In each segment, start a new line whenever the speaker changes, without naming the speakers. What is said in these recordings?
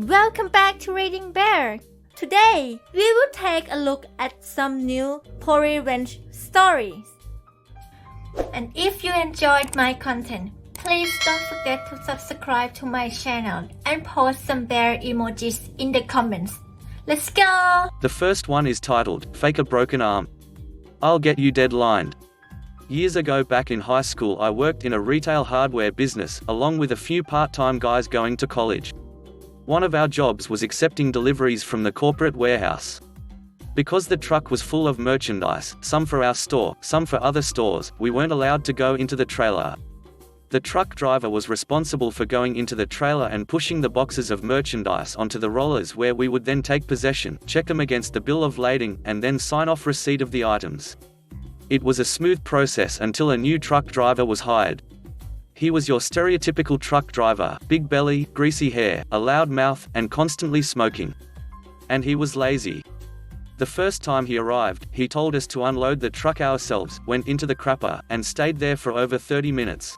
Welcome back to Reading Bear. Today, we will take a look at some new revenge stories. And if you enjoyed my content, please don't forget to subscribe to my channel and post some bear emojis in the comments. Let's go!
The first one is titled, Fake a Broken Arm. I'll get you deadlined. Years ago back in high school I worked in a retail hardware business, along with a few part-time guys going to college. One of our jobs was accepting deliveries from the corporate warehouse. Because the truck was full of merchandise, some for our store, some for other stores, we weren't allowed to go into the trailer. The truck driver was responsible for going into the trailer and pushing the boxes of merchandise onto the rollers, where we would then take possession, check them against the bill of lading, and then sign off receipt of the items. It was a smooth process until a new truck driver was hired. He was your stereotypical truck driver, big belly, greasy hair, a loud mouth, and constantly smoking. And he was lazy. The first time he arrived, he told us to unload the truck ourselves, went into the crapper, and stayed there for over 30 minutes.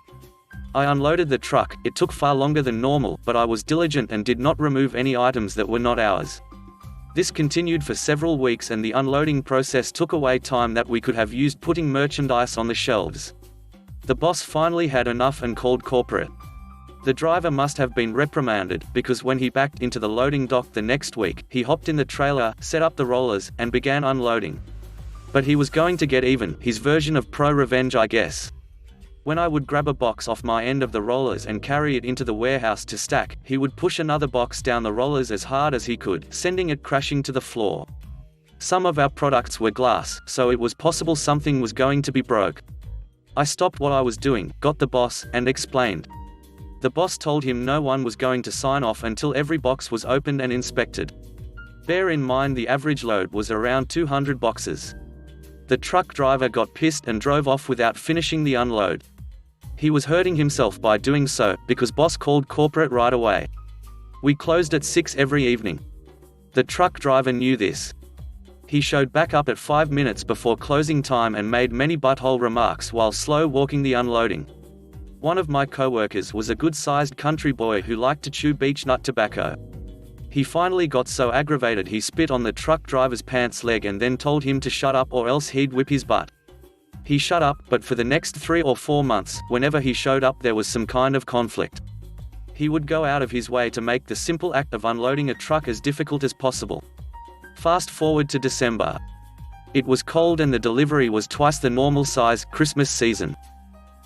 I unloaded the truck. It took far longer than normal, but I was diligent and did not remove any items that were not ours. This continued for several weeks, and the unloading process took away time that we could have used putting merchandise on the shelves. The boss finally had enough and called corporate. The driver must have been reprimanded, because when he backed into the loading dock the next week, he hopped in the trailer, set up the rollers, and began unloading. But he was going to get even, his version of pro-revenge, I guess. When I would grab a box off my end of the rollers and carry it into the warehouse to stack, he would push another box down the rollers as hard as he could, sending it crashing to the floor. Some of our products were glass, so it was possible something was going to be broke. I stopped what I was doing, got the boss, and explained. The boss told him no one was going to sign off until every box was opened and inspected. Bear in mind the average load was around 200 boxes. The truck driver got pissed and drove off without finishing the unload. He was hurting himself by doing so, because boss called corporate right away. We closed at 6 every evening. The truck driver knew this. He showed back up at 5 minutes before closing time and made many butthole remarks while slow walking the unloading. One of my co-workers was a good-sized country boy who liked to chew beech nut tobacco. He finally got so aggravated he spit on the truck driver's pants leg and then told him to shut up or else he'd whip his butt. He shut up, but for the next 3 or 4 months, whenever he showed up there was some kind of conflict. He would go out of his way to make the simple act of unloading a truck as difficult as possible. Fast forward to December. It was cold and the delivery was twice the normal size, Christmas season.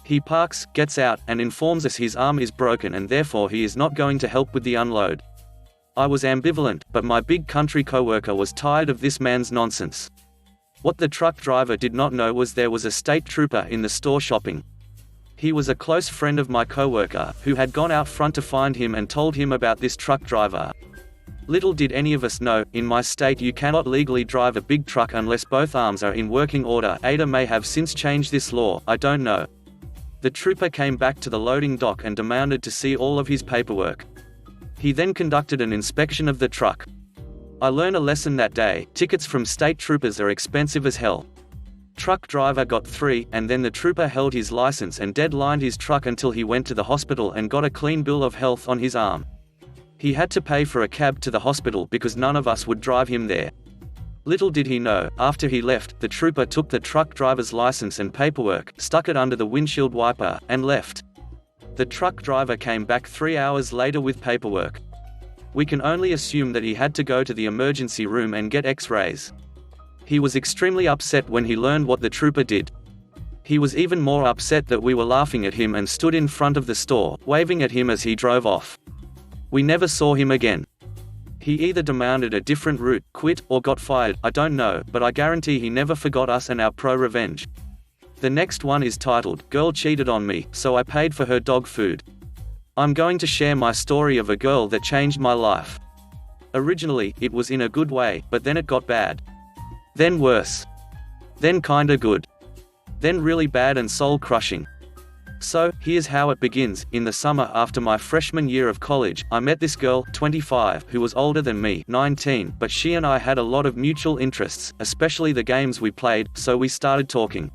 He parks, gets out, and informs us his arm is broken and therefore he is not going to help with the unload. I was ambivalent, but my big country coworker was tired of this man's nonsense. What the truck driver did not know was there was a state trooper in the store shopping. He was a close friend of my coworker, who had gone out front to find him and told him about this truck driver. Little did any of us know, in my state you cannot legally drive a big truck unless both arms are in working order. Ada may have since changed this law, I don't know. The trooper came back to the loading dock and demanded to see all of his paperwork. He then conducted an inspection of the truck. I learned a lesson that day. Tickets from state troopers are expensive as hell. Truck driver got 3, and then the trooper held his license and deadlined his truck until he went to the hospital and got a clean bill of health on his arm. He had to pay for a cab to the hospital because none of us would drive him there. Little did he know, after he left, the trooper took the truck driver's license and paperwork, stuck it under the windshield wiper, and left. The truck driver came back 3 hours later with paperwork. We can only assume that he had to go to the emergency room and get x-rays. He was extremely upset when he learned what the trooper did. He was even more upset that we were laughing at him and stood in front of the store, waving at him as he drove off. We never saw him again. He either demanded a different route, quit, or got fired, I don't know, but I guarantee he never forgot us and our pro-revenge. The next one is titled, Girl Cheated on Me, so I paid for her dog food. I'm going to share my story of a girl that changed my life. Originally, it was in a good way, but then it got bad. Then worse. Then kinda good. Then really bad and soul-crushing. So, here's how it begins. In the summer after my freshman year of college, I met this girl, 25, who was older than me, 19, but she and I had a lot of mutual interests, especially the games we played, so we started talking.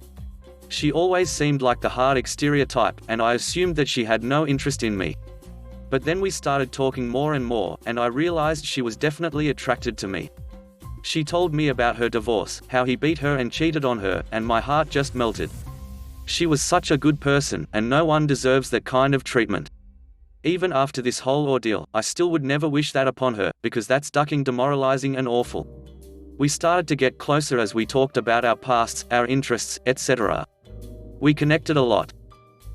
She always seemed like the hard exterior type, and I assumed that she had no interest in me. But then we started talking more and more, and I realized she was definitely attracted to me. She told me about her divorce, how he beat her and cheated on her, and my heart just melted. She was such a good person, and no one deserves that kind of treatment. Even after this whole ordeal, I still would never wish that upon her, because that's ducking, demoralizing and awful. We started to get closer as we talked about our pasts, our interests, etc. We connected a lot.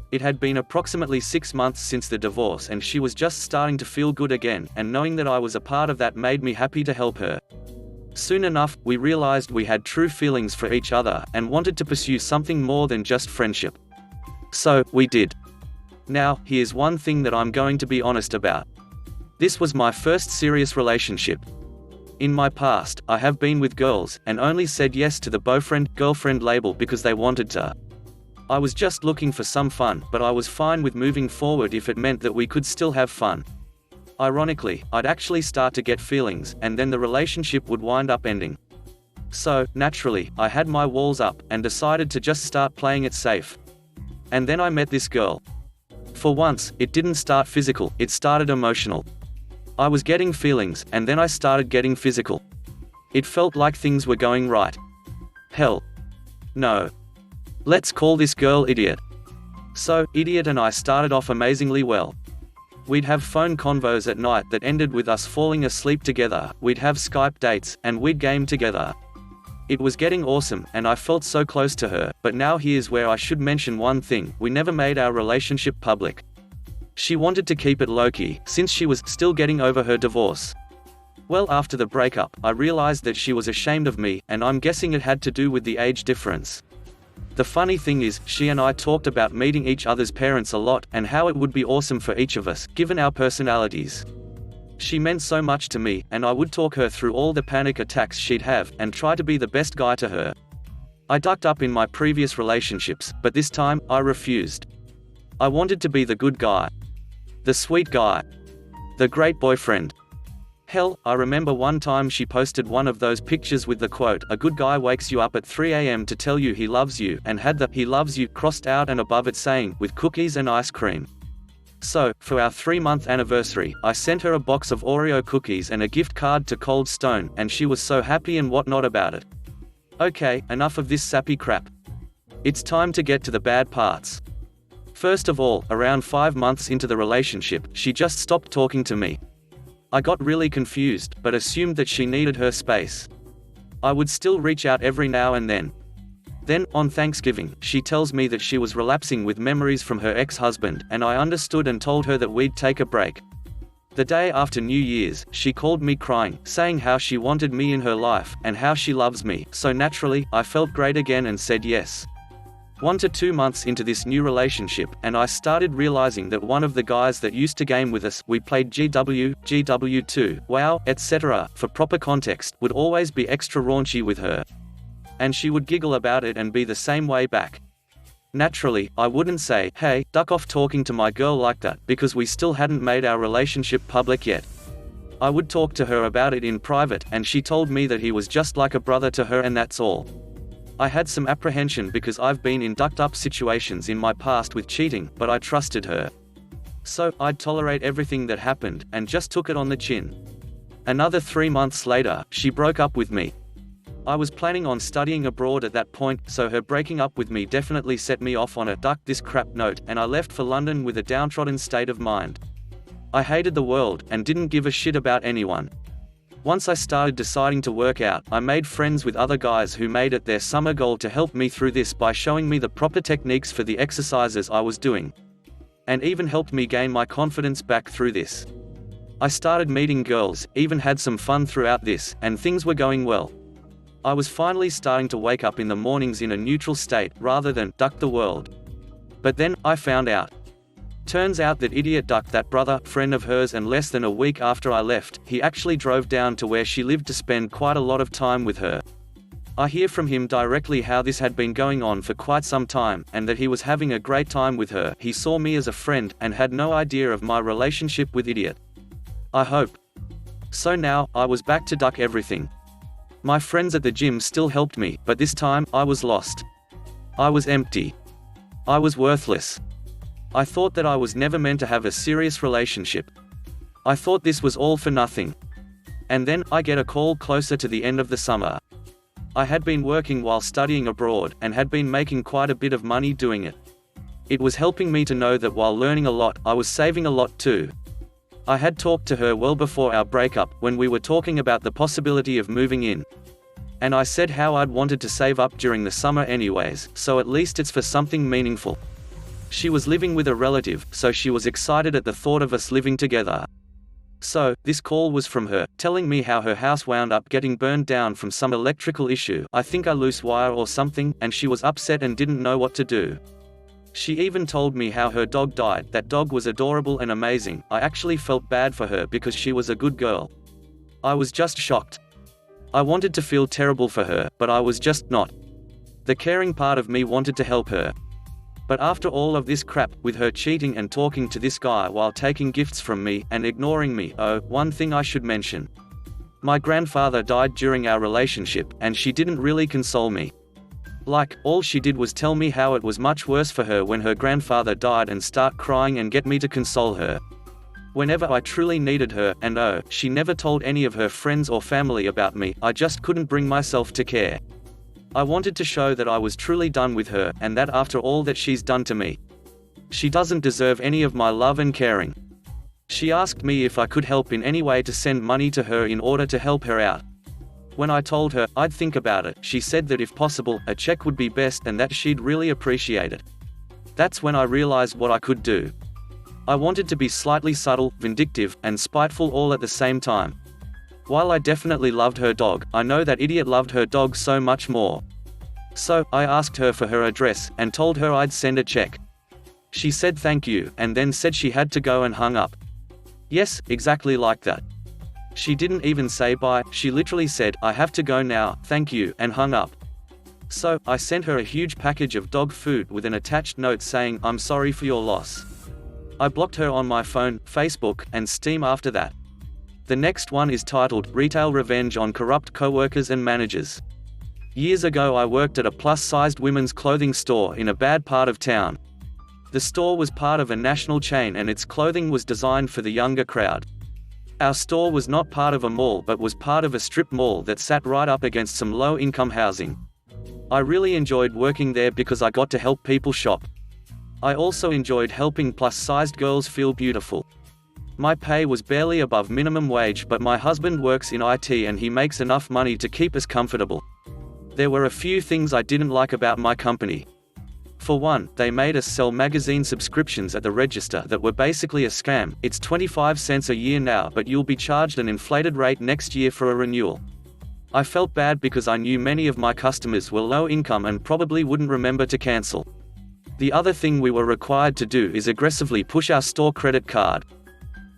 It had been approximately 6 months since the divorce, and she was just starting to feel good again, and knowing that I was a part of that made me happy to help her. Soon enough, we realized we had true feelings for each other, and wanted to pursue something more than just friendship. So, we did. Now, here's one thing that I'm going to be honest about. This was my first serious relationship. In my past, I have been with girls, and only said yes to the boyfriend-girlfriend label because they wanted to. I was just looking for some fun, but I was fine with moving forward if it meant that we could still have fun. Ironically, I'd actually start to get feelings, and then the relationship would wind up ending. So, naturally, I had my walls up, and decided to just start playing it safe. And then I met this girl. For once, it didn't start physical, it started emotional. I was getting feelings, and then I started getting physical. It felt like things were going right. Hell. No. Let's call this girl Idiot. So, Idiot and I started off amazingly well. We'd have phone convos at night that ended with us falling asleep together, we'd have Skype dates, and we'd game together. It was getting awesome, and I felt so close to her, but now here's where I should mention one thing: we never made our relationship public. She wanted to keep it low-key, since she was still getting over her divorce. Well, after the breakup, I realized that she was ashamed of me, and I'm guessing it had to do with the age difference. The funny thing is, she and I talked about meeting each other's parents a lot, and how it would be awesome for each of us, given our personalities. She meant so much to me, and I would talk her through all the panic attacks she'd have, and try to be the best guy to her. I ducked up in my previous relationships, but this time, I refused. I wanted to be the good guy. The sweet guy. The great boyfriend. Hell, I remember one time she posted one of those pictures with the quote, "A good guy wakes you up at 3 a.m. to tell you he loves you," and had the "he loves you" crossed out and above it saying, "with cookies and ice cream." So, for our 3-month anniversary, I sent her a box of Oreo cookies and a gift card to Cold Stone, and she was so happy and whatnot about it. Okay, enough of this sappy crap. It's time to get to the bad parts. First of all, around 5 months into the relationship, she just stopped talking to me. I got really confused, but assumed that she needed her space. I would still reach out every now and then. Then, on Thanksgiving, she tells me that she was relapsing with memories from her ex-husband, and I understood and told her that we'd take a break. The day after New Year's, she called me crying, saying how she wanted me in her life, and how she loves me, so naturally, I felt great again and said yes. 1 to 2 months into this new relationship, and I started realizing that one of the guys that used to game with us, we played GW, GW2, WoW, etc., for proper context, would always be extra raunchy with her. And she would giggle about it and be the same way back. Naturally, I wouldn't say, "Hey, duck off talking to my girl like that," because we still hadn't made our relationship public yet. I would talk to her about it in private, and she told me that he was just like a brother to her and that's all. I had some apprehension because I've been in ducked-up situations in my past with cheating, but I trusted her. So, I'd tolerate everything that happened, and just took it on the chin. Another 3 months later, she broke up with me. I was planning on studying abroad at that point, so her breaking up with me definitely set me off on a "duck this crap" note, and I left for London with a downtrodden state of mind. I hated the world, and didn't give a shit about anyone. Once I started deciding to work out, I made friends with other guys who made it their summer goal to help me through this by showing me the proper techniques for the exercises I was doing. And even helped me gain my confidence back through this. I started meeting girls, even had some fun throughout this, and things were going well. I was finally starting to wake up in the mornings in a neutral state, rather than duck the world. But then, I found out. Turns out that Idiot ducked that brother, friend of hers, and less than a week after I left, he actually drove down to where she lived to spend quite a lot of time with her. I hear from him directly how this had been going on for quite some time, and that he was having a great time with her. He saw me as a friend, and had no idea of my relationship with Idiot. I hope. So now, I was back to duck everything. My friends at the gym still helped me, but this time, I was lost. I was empty. I was worthless. I thought that I was never meant to have a serious relationship. I thought this was all for nothing. And then, I get a call closer to the end of the summer. I had been working while studying abroad, and had been making quite a bit of money doing it. It was helping me to know that while learning a lot, I was saving a lot too. I had talked to her well before our breakup, when we were talking about the possibility of moving in. And I said how I'd wanted to save up during the summer anyways, so at least it's for something meaningful. She was living with a relative, so she was excited at the thought of us living together. So, this call was from her, telling me how her house wound up getting burned down from some electrical issue, I think a loose wire or something, and she was upset and didn't know what to do. She even told me how her dog died. That dog was adorable and amazing. I actually felt bad for her because she was a good girl. I was just shocked. I wanted to feel terrible for her, but I was just not. The caring part of me wanted to help her. But after all of this crap, with her cheating and talking to this guy while taking gifts from me, and ignoring me, oh, one thing I should mention. My grandfather died during our relationship, and she didn't really console me. Like, all she did was tell me how it was much worse for her when her grandfather died and start crying and get me to console her. Whenever I truly needed her, and oh, she never told any of her friends or family about me, I just couldn't bring myself to care. I wanted to show that I was truly done with her, and that after all that she's done to me, she doesn't deserve any of my love and caring. She asked me if I could help in any way to send money to her in order to help her out. When I told her I'd think about it, she said that if possible, a check would be best and that she'd really appreciate it. That's when I realized what I could do. I wanted to be slightly subtle, vindictive, and spiteful all at the same time. While I definitely loved her dog, I know that idiot loved her dog so much more. So, I asked her for her address, and told her I'd send a check. She said thank you, and then said she had to go and hung up. Yes, exactly like that. She didn't even say bye, she literally said, I have to go now, thank you, and hung up. So, I sent her a huge package of dog food with an attached note saying, I'm sorry for your loss. I blocked her on my phone, Facebook, and Steam after that. The next one is titled, Retail Revenge on Corrupt Coworkers and Managers. Years ago I worked at a plus-sized women's clothing store in a bad part of town. The store was part of a national chain and its clothing was designed for the younger crowd. Our store was not part of a mall but was part of a strip mall that sat right up against some low-income housing. I really enjoyed working there because I got to help people shop. I also enjoyed helping plus-sized girls feel beautiful. My pay was barely above minimum wage, but my husband works in IT and he makes enough money to keep us comfortable. There were a few things I didn't like about my company. For one, they made us sell magazine subscriptions at the register that were basically a scam. It's 25 cents a year now, but you'll be charged an inflated rate next year for a renewal. I felt bad because I knew many of my customers were low income and probably wouldn't remember to cancel. The other thing we were required to do is aggressively push our store credit card.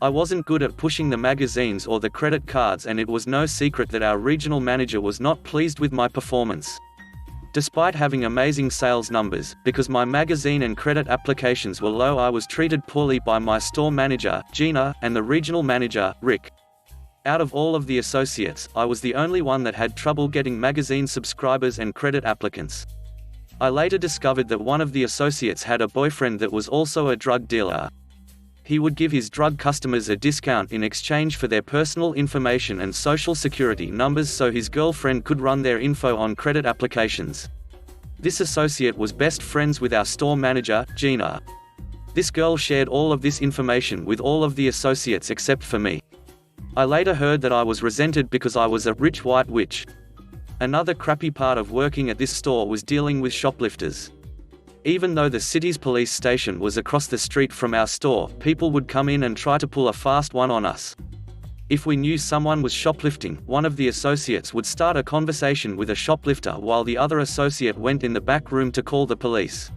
I wasn't good at pushing the magazines or the credit cards, and it was no secret that our regional manager was not pleased with my performance. Despite having amazing sales numbers, because my magazine and credit applications were low, I was treated poorly by my store manager, Gina, and the regional manager, Rick. Out of all of the associates, I was the only one that had trouble getting magazine subscribers and credit applicants. I later discovered that one of the associates had a boyfriend that was also a drug dealer. He would give his drug customers a discount in exchange for their personal information and social security numbers so his girlfriend could run their info on credit applications. This associate was best friends with our store manager, Gina. This girl shared all of this information with all of the associates except for me. I later heard that I was resented because I was a rich white witch. Another crappy part of working at this store was dealing with shoplifters. Even though the city's police station was across the street from our store, people would come in and try to pull a fast one on us. If we knew someone was shoplifting, one of the associates would start a conversation with a shoplifter while the other associate went in the back room to call the police.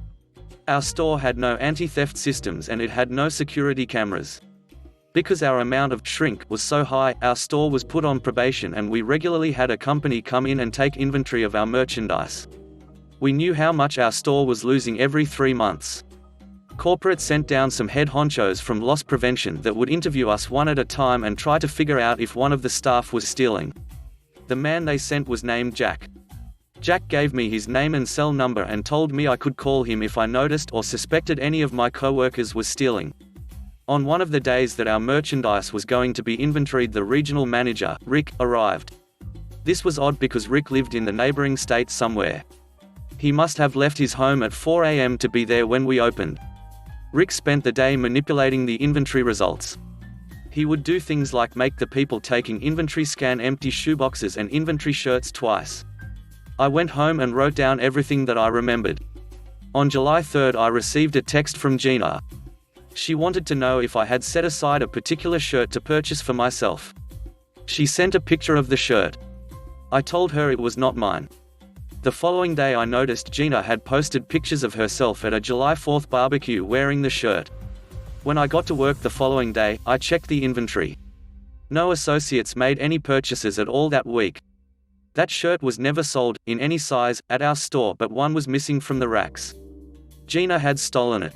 Our store had no anti-theft systems and it had no security cameras. Because our amount of shrink was so high, our store was put on probation and we regularly had a company come in and take inventory of our merchandise. We knew how much our store was losing every 3 months. Corporate sent down some head honchos from loss prevention that would interview us one at a time and try to figure out if one of the staff was stealing. The man they sent was named Jack. Jack gave me his name and cell number and told me I could call him if I noticed or suspected any of my coworkers was stealing. On one of the days that our merchandise was going to be inventoried, the regional manager, Rick, arrived. This was odd because Rick lived in the neighboring state somewhere. He must have left his home at 4 a.m. to be there when we opened. Rick spent the day manipulating the inventory results. He would do things like make the people taking inventory scan empty shoeboxes and inventory shirts twice. I went home and wrote down everything that I remembered. On July 3rd, I received a text from Gina. She wanted to know if I had set aside a particular shirt to purchase for myself. She sent a picture of the shirt. I told her it was not mine. The following day I noticed Gina had posted pictures of herself at a July 4th barbecue wearing the shirt. When I got to work the following day, I checked the inventory. No associates made any purchases at all that week. That shirt was never sold, in any size, at our store, but one was missing from the racks. Gina had stolen it.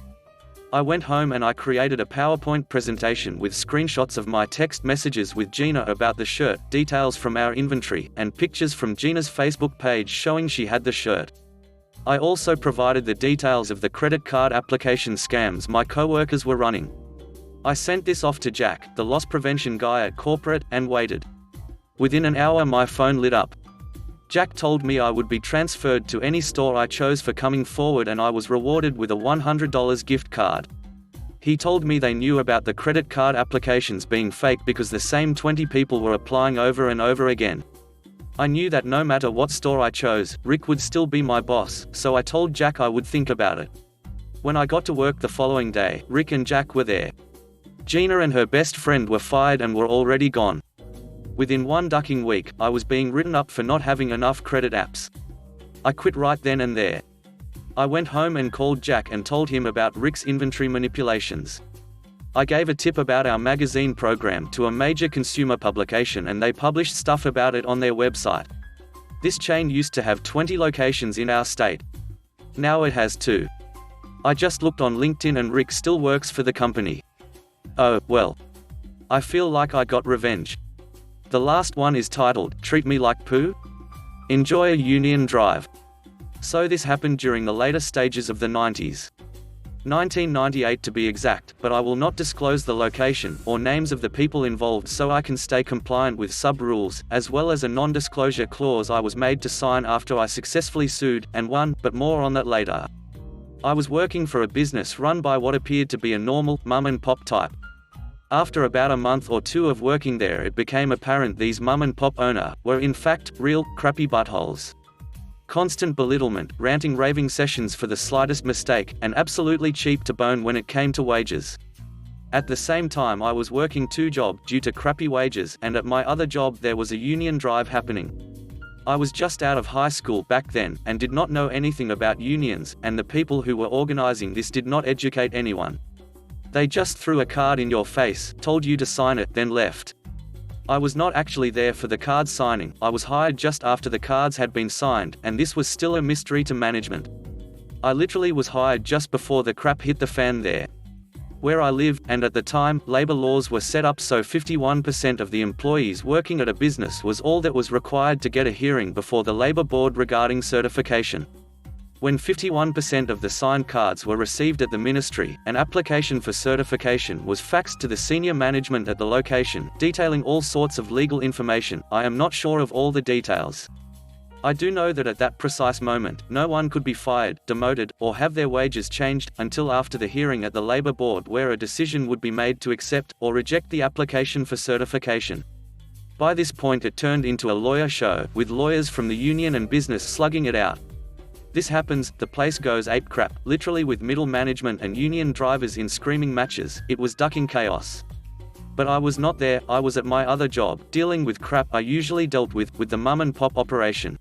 I went home and I created a PowerPoint presentation with screenshots of my text messages with Gina about the shirt, details from our inventory, and pictures from Gina's Facebook page showing she had the shirt. I also provided the details of the credit card application scams my coworkers were running. I sent this off to Jack, the loss prevention guy at corporate, and waited. Within an hour my phone lit up. Jack told me I would be transferred to any store I chose for coming forward, and I was rewarded with a $100 gift card. He told me they knew about the credit card applications being fake because the same 20 people were applying over and over again. I knew that no matter what store I chose, Rick would still be my boss, so I told Jack I would think about it. When I got to work the following day, Rick and Jack were there. Gina and her best friend were fired and were already gone. Within one ducking week, I was being written up for not having enough credit apps. I quit right then and there. I went home and called Jack and told him about Rick's inventory manipulations. I gave a tip about our magazine program to a major consumer publication and they published stuff about it on their website. This chain used to have 20 locations in our state. Now it has 2. I just looked on LinkedIn and Rick still works for the company. Oh, well. I feel like I got revenge. The last one is titled, "Treat Me Like Poo? Enjoy a Union Drive." So this happened during the later stages of the 90s. 1998 to be exact, but I will not disclose the location or names of the people involved so I can stay compliant with sub-rules, as well as a non-disclosure clause I was made to sign after I successfully sued, and won, but more on that later. I was working for a business run by what appeared to be a normal, mum-and-pop type. After about a month or two of working there, it became apparent these mum-and-pop owners were in fact real, crappy buttholes. Constant belittlement, ranting raving sessions for the slightest mistake, and absolutely cheap to bone when it came to wages. At the same time I was working 2 jobs due to crappy wages, and at my other job there was a union drive happening. I was just out of high school back then, and did not know anything about unions, and the people who were organizing this did not educate anyone. They just threw a card in your face, told you to sign it, then left. I was not actually there for the card signing, I was hired just after the cards had been signed, and this was still a mystery to management. I literally was hired just before the crap hit the fan there. Where I live, and at the time, labor laws were set up so 51% of the employees working at a business was all that was required to get a hearing before the labor board regarding certification. When 51% of the signed cards were received at the ministry, an application for certification was faxed to the senior management at the location, detailing all sorts of legal information. I am not sure of all the details. I do know that at that precise moment, no one could be fired, demoted, or have their wages changed, until after the hearing at the labor board where a decision would be made to accept, or reject the application for certification. By this point it turned into a lawyer show, with lawyers from the union and business slugging it out. This happens, the place goes ape crap, literally, with middle management and union drivers in screaming matches. It was ducking chaos. But I was not there, I was at my other job, dealing with crap I usually dealt with the mum-and-pop operation.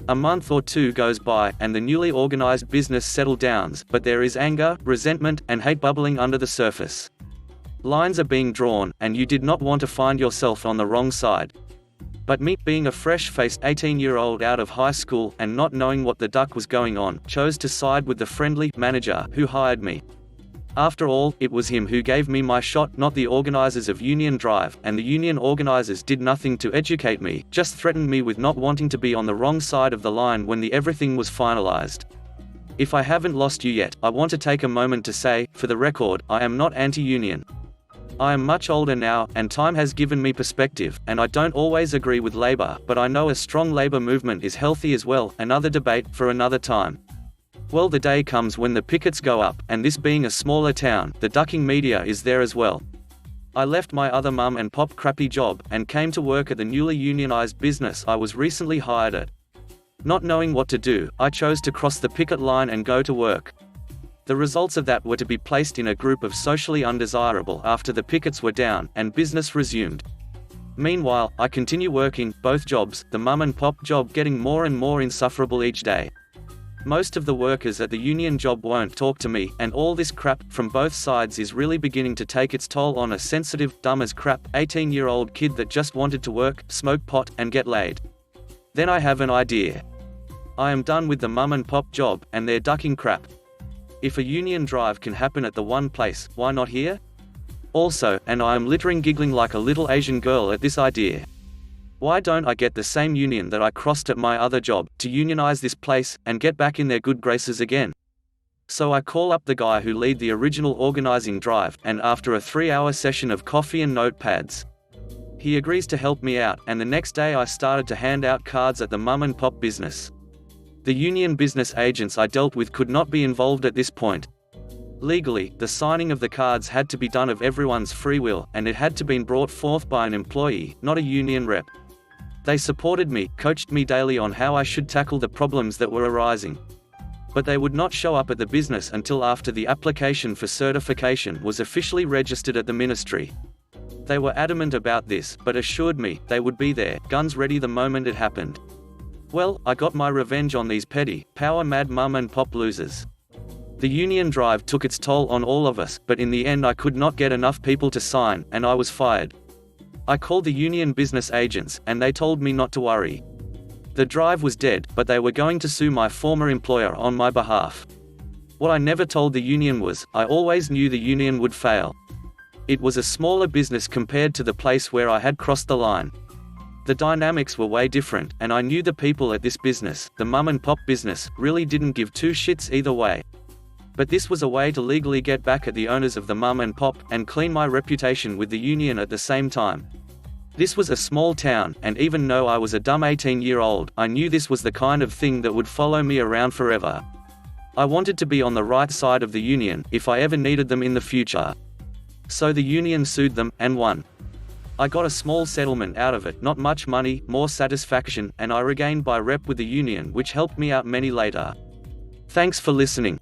A month or 2 goes by, and the newly organized business settles down, but there is anger, resentment, and hate bubbling under the surface. Lines are being drawn, and you did not want to find yourself on the wrong side. But me, being a fresh-faced 18-year-old out of high school, and not knowing what the duck was going on, chose to side with the friendly manager who hired me. After all, it was him who gave me my shot, not the organizers of Union Drive, and the union organizers did nothing to educate me, just threatened me with not wanting to be on the wrong side of the line when everything was finalized. If I haven't lost you yet, I want to take a moment to say, for the record, I am not anti-union. I am much older now, and time has given me perspective, and I don't always agree with labor, but I know a strong labor movement is healthy as well, another debate, for another time. Well, the day comes when the pickets go up, and this being a smaller town, the ducking media is there as well. I left my other mum and pop crappy job, and came to work at the newly unionized business I was recently hired at. Not knowing what to do, I chose to cross the picket line and go to work. The results of that were to be placed in a group of socially undesirable after the pickets were down, and business resumed. Meanwhile, I continue working, both jobs, the mum and pop job getting more and more insufferable each day. Most of the workers at the union job won't talk to me, and all this crap, from both sides, is really beginning to take its toll on a sensitive, dumb as crap, 18-year-old kid that just wanted to work, smoke pot, and get laid. Then I have an idea. I am done with the mum and pop job, and their ducking crap. If a union drive can happen at the one place, why not here? Also, and I am literally giggling like a little Asian girl at this idea. Why don't I get the same union that I crossed at my other job, to unionize this place, and get back in their good graces again? So I call up the guy who led the original organizing drive, and after a 3-hour session of coffee and notepads, he agrees to help me out, and the next day I started to hand out cards at the mum and pop business. The union business agents I dealt with could not be involved at this point. Legally, the signing of the cards had to be done of everyone's free will, and it had to be brought forth by an employee, not a union rep. They supported me, coached me daily on how I should tackle the problems that were arising. But they would not show up at the business until after the application for certification was officially registered at the ministry. They were adamant about this, but assured me they would be there, guns ready the moment it happened. Well, I got my revenge on these petty, power-mad mum and pop losers. The union drive took its toll on all of us, but in the end I could not get enough people to sign, and I was fired. I called the union business agents, and they told me not to worry. The drive was dead, but they were going to sue my former employer on my behalf. What I never told the union was, I always knew the union would fail. It was a smaller business compared to the place where I had crossed the line. The dynamics were way different, and I knew the people at this business, the mum and pop business, really didn't give two shits either way. But this was a way to legally get back at the owners of the mum and pop, and clean my reputation with the union at the same time. This was a small town, and even though I was a dumb 18-year-old, I knew this was the kind of thing that would follow me around forever. I wanted to be on the right side of the union, if I ever needed them in the future. So the union sued them, and won. I got a small settlement out of it, not much money, more satisfaction, and I regained my rep with the union, which helped me out many later. Thanks for listening.